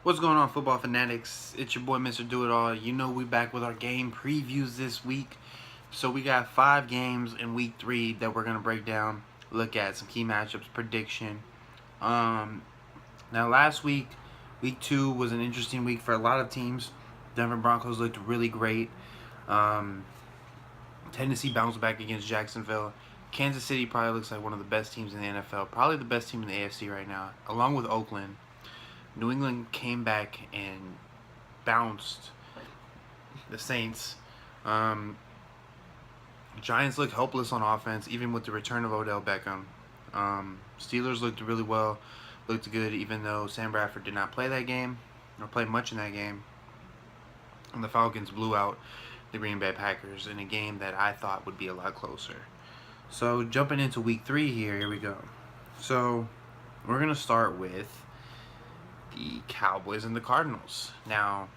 What's going on, football fanatics? It's your boy, Mr. Do It All. You know we back with our game previews this week. So we got 5 games in week 3 that we're gonna break down, look at some key matchups, prediction. Now last week, week 2 was an interesting week for a lot of teams. Denver Broncos looked really great. Tennessee bounced back against Jacksonville. Kansas City probably looks like one of the best teams in the NFL, probably the best team in the AFC right now, along with Oakland. New England came back and bounced the Saints. Giants look helpless on offense, even with the return of Odell Beckham. Steelers looked really well, looked good, even though Sam Bradford did not play that game, or play much in that game. And the Falcons blew out the Green Bay Packers in a game that I thought would be a lot closer. So jumping into week 3 here we go. So we're going to start with the Cowboys and the Cardinals. Now,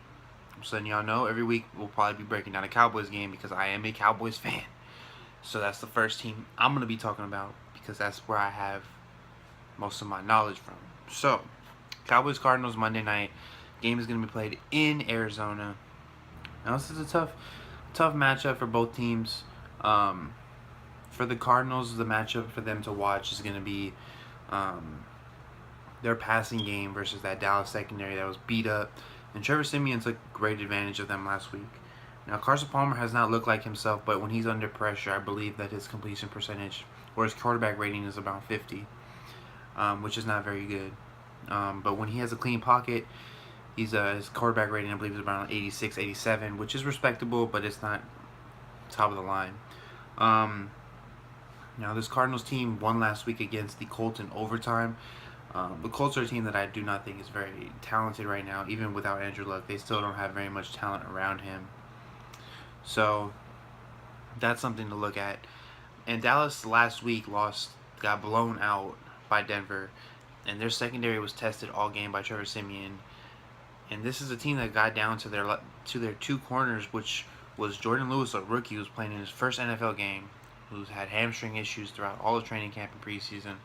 I'm just letting y'all know, every week we'll probably be breaking down a Cowboys game because I am a Cowboys fan. So that's the first team I'm going to be talking about because that's where I have most of my knowledge from. So, Cowboys-Cardinals Monday night. Game is going to be played in Arizona. Now, this is a tough matchup for both teams. For the Cardinals, the matchup for them to watch is going to be their passing game versus that Dallas secondary that was beat up. And Trevor Siemian took great advantage of them last week. Now, Carson Palmer has not looked like himself, but when he's under pressure, I believe that his completion percentage or his quarterback rating is about 50, which is not very good. But when he has a clean pocket, his quarterback rating, I believe, is around 86, 87, which is respectable, but it's not top of the line. Now, this Cardinals team won last week against the Colts in overtime. The Colts are a team that I do not think is very talented right now. Even without Andrew Luck, they still don't have very much talent around him. So that's something to look at. And Dallas last week got blown out by Denver, and their secondary was tested all game by Trevor Siemian. And this is a team that got down to their 2 corners, which was Jordan Lewis, a rookie who was playing in his first NFL game, who's had hamstring issues throughout all the training camp and preseason.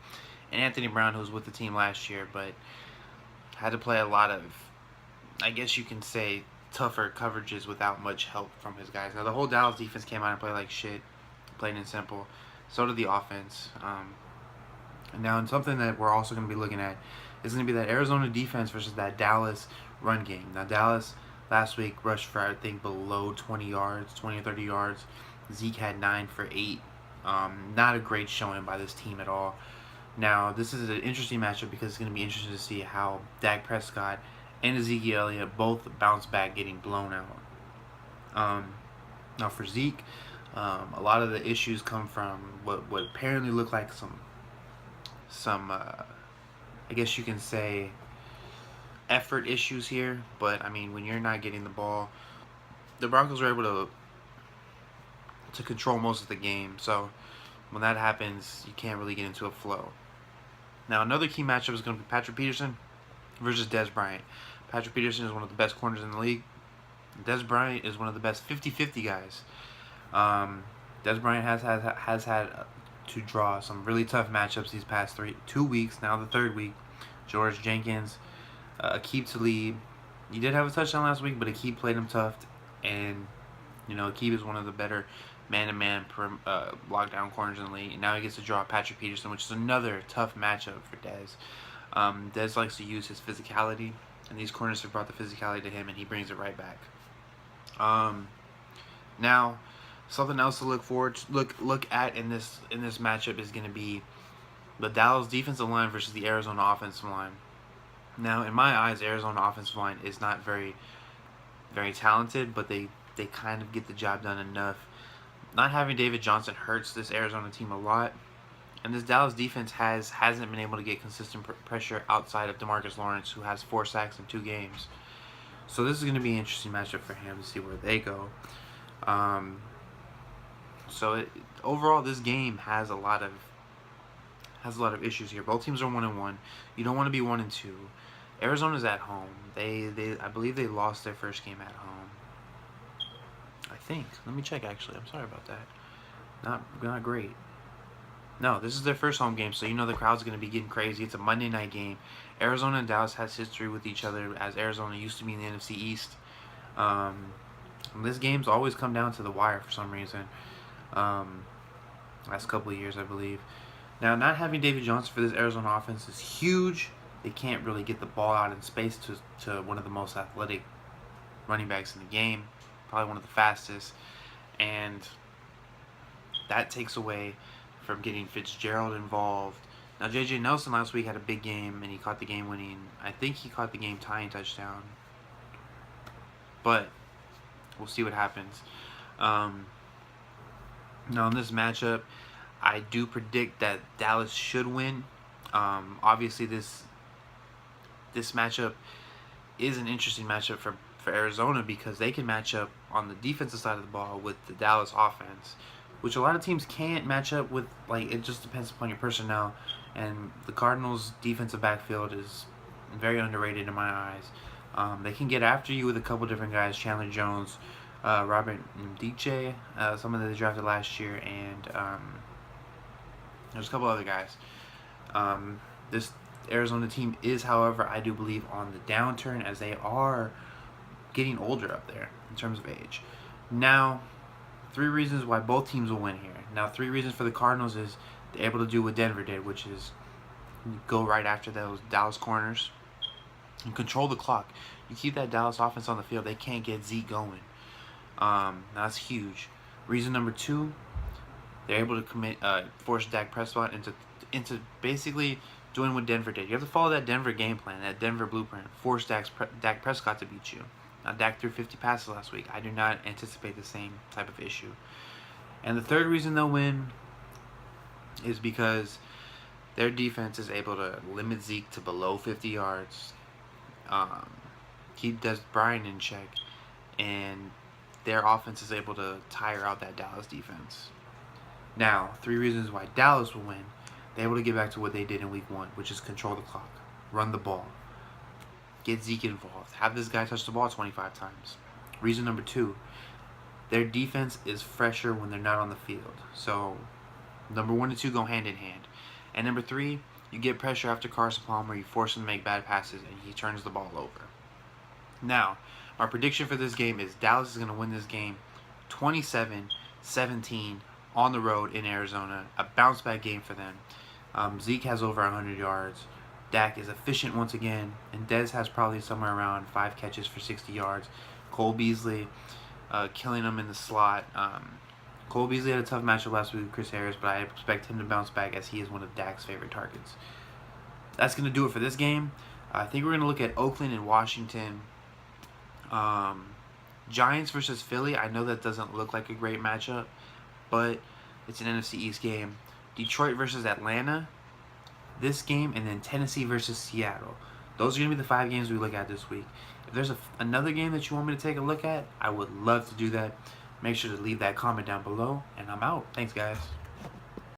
And Anthony Brown, who was with the team last year, but had to play a lot of, I guess you can say, tougher coverages without much help from his guys. Now, the whole Dallas defense came out and played like shit, plain and simple. So did the offense. And now, something that we're also going to be looking at is going to be that Arizona defense versus that Dallas run game. Now, Dallas last week rushed for, I think, below 20 or 30 yards. Zeke had 9 for 8. Not a great showing by this team at all. Now, this is an interesting matchup because it's going to be interesting to see how Dak Prescott and Ezekiel Elliott both bounce back getting blown out. Now, for Zeke, a lot of the issues come from what apparently look like some I guess you can say, effort issues here. But, I mean, when you're not getting the ball, the Broncos were able to control most of the game. So, when that happens, you can't really get into a flow. Now, another key matchup is going to be Patrick Peterson versus Dez Bryant. Patrick Peterson is one of the best corners in the league. Dez Bryant is one of the best 50-50 guys. Dez Bryant has had to draw some really tough matchups these past 2 weeks. Now the 3rd week, George Jenkins, Aqib Talib. He did have a touchdown last week, but Aqib played him tough. And, Aqib is one of the better man-to-man lockdown corners in the league. And now he gets to draw Patrick Peterson, which is another tough matchup for Dez. Dez likes to use his physicality, and these corners have brought the physicality to him, and he brings it right back. Now, something else to look at in this matchup is going to be the Dallas defensive line versus the Arizona offensive line. Now, in my eyes, the Arizona offensive line is not very, very talented, but they kind of get the job done enough. Not having David Johnson hurts this Arizona team a lot. And this Dallas defense hasn't been able to get consistent pressure outside of DeMarcus Lawrence, who has 4 sacks in 2 games. So this is going to be an interesting matchup for him to see where they go. Overall, this game has a lot of issues here. Both teams are 1-1. You don't want to be 1-2. Arizona's at home. I believe they lost their first game at home. I think. Let me check. Actually, I'm sorry about that. Not great. No, this is their first home game, so you know the crowd's going to be getting crazy. It's a Monday night game. Arizona and Dallas has history with each other, as Arizona used to be in the NFC East. Um, this game's always come down to the wire for some reason. Um, last couple of years, I believe. Now, not having David Johnson for this Arizona offense is huge. They can't really get the ball out in space to one of the most athletic running backs in the game, probably one of the fastest, and that takes away from getting Fitzgerald involved. Now, J.J. Nelson last week had a big game, and he caught the game-winning. I think he caught the game-tying touchdown, but we'll see what happens. Now, in this matchup, I do predict that Dallas should win. Obviously, this matchup is an interesting matchup for Arizona because they can match up on the defensive side of the ball with the Dallas offense, which a lot of teams can't match up with. Like, it just depends upon your personnel, and the Cardinals' defensive backfield is very underrated in my eyes. They can get after you with a couple different guys: Chandler Jones, Robert DJ, someone that they drafted last year, and there's a couple other guys. This Arizona team is, however, I do believe on the downturn as they are getting older up there in terms of age. Now, 3 reasons why both teams will win here. Now, 3 reasons for the Cardinals is they're able to do what Denver did, which is go right after those Dallas corners and control the clock. You keep that Dallas offense on the field, they can't get Zeke going. That's huge. Reason number 2, they're able to force Dak Prescott into basically doing what Denver did. You have to follow that Denver game plan, that Denver blueprint. Force Dak Prescott to beat you. Now, Dak threw 50 passes last week. I do not anticipate the same type of issue. And the 3rd reason they'll win is because their defense is able to limit Zeke to below 50 yards, keep Des Bryant in check, and their offense is able to tire out that Dallas defense. Now, 3 reasons why Dallas will win. They're able to get back to what they did in week 1, which is control the clock, run the ball, get Zeke involved, have this guy touch the ball 25 times. Reason number 2, their defense is fresher when they're not on the field. So, number 1 and 2 go hand in hand. And number 3, you get pressure after Carson Palmer, you force him to make bad passes, and he turns the ball over. Now, our prediction for this game is Dallas is going to win this game 27-17 on the road in Arizona. A bounce-back game for them. Zeke has over 100 yards. Dak is efficient once again. And Dez has probably somewhere around 5 catches for 60 yards. Cole Beasley killing him in the slot. Cole Beasley had a tough matchup last week with Chris Harris, but I expect him to bounce back as he is one of Dak's favorite targets. That's going to do it for this game. I think we're going to look at Oakland and Washington. Giants versus Philly. I know that doesn't look like a great matchup, but it's an NFC East game. Detroit versus Atlanta, this game, and then Tennessee versus Seattle. Those are going to be the 5 games we look at this week. If there's another game that you want me to take a look at, I would love to do that. Make sure to leave that comment down below, and I'm out. Thanks, guys.